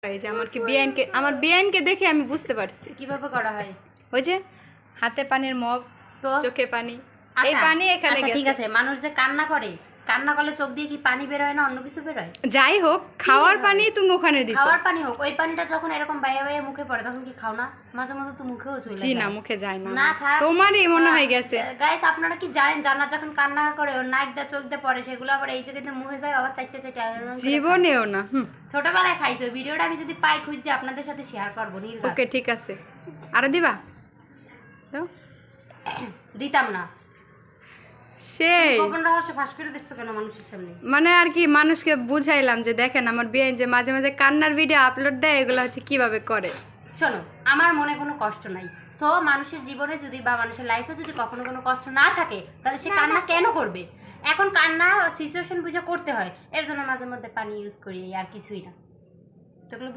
এই যে আমার বিয়ানকে দেখে আমি বুঝতে পারছি কিভাবে করা হয়। ওই যে হাতে পানির মগ, তো চোখে পানি, এই আচ্ছা পানি এখানে আচ্ছা ঠিক গেছে। আছে, মানুষ যে কান্না করে, কান্না করলে চোখ দিয়ে কি পানি বের হয় না অন্য কিছু বের হয়? যাই হোক, খাওয়ার বের হয়? পানি তুমি ওখানে দিছো। খাওয়ার পানি হোক, ওই পানিটা যখন এরকম বাইয়া বাইয়া মুখে পড়ে তখন কি খাও না? মাঝে মাঝে তো মুখেও চলে জি যায়। না, মুখে যায় না। না থাক, তোমারই মনে হয় গেছে। গাইস আপনারা কি জানেন, জান্নাত যখন কান্না করে ওর নাক দিয়ে চোখ দিয়ে পড়ে, সেগুলো আবার এই জায়গাতে মুখে যায়, আবার চারটে চারটে জীবনেও না। ছোটবেলায় খাইছে। ওই ভিডিওটা আমি যদি পাই খুঁজে আপনাদের সাথে শেয়ার করবো। নির্ঘাত ওকে ঠিক আছে, আরো দিবা দাও। দিতাম না। সেই গোপন রহস্য ফাঁস করে দিচ্ছ কেন মানুষের সামনে? মানে আর কি, মানুষকে বুঝাইলাম যে দেখেন আমার বিয়ে যে মাঝে মাঝে কান্নার ভিডিও আপলোড দেয়, এগুলো হচ্ছে কিভাবে করে। শোনো, আমার মনে কোনো কষ্ট নাই। সো মানুষের জীবনে যদি বা মানুষের লাইফে যদি কখনো কোনো কষ্ট না থাকে, তাহলে সে কান্না কেন করবে? এখন কান্না সিচুয়েশন বুঝে করতে হয়, এর জন্য মাঝে মধ্যে পানি ইউজ করি, আর কিছুই না। তো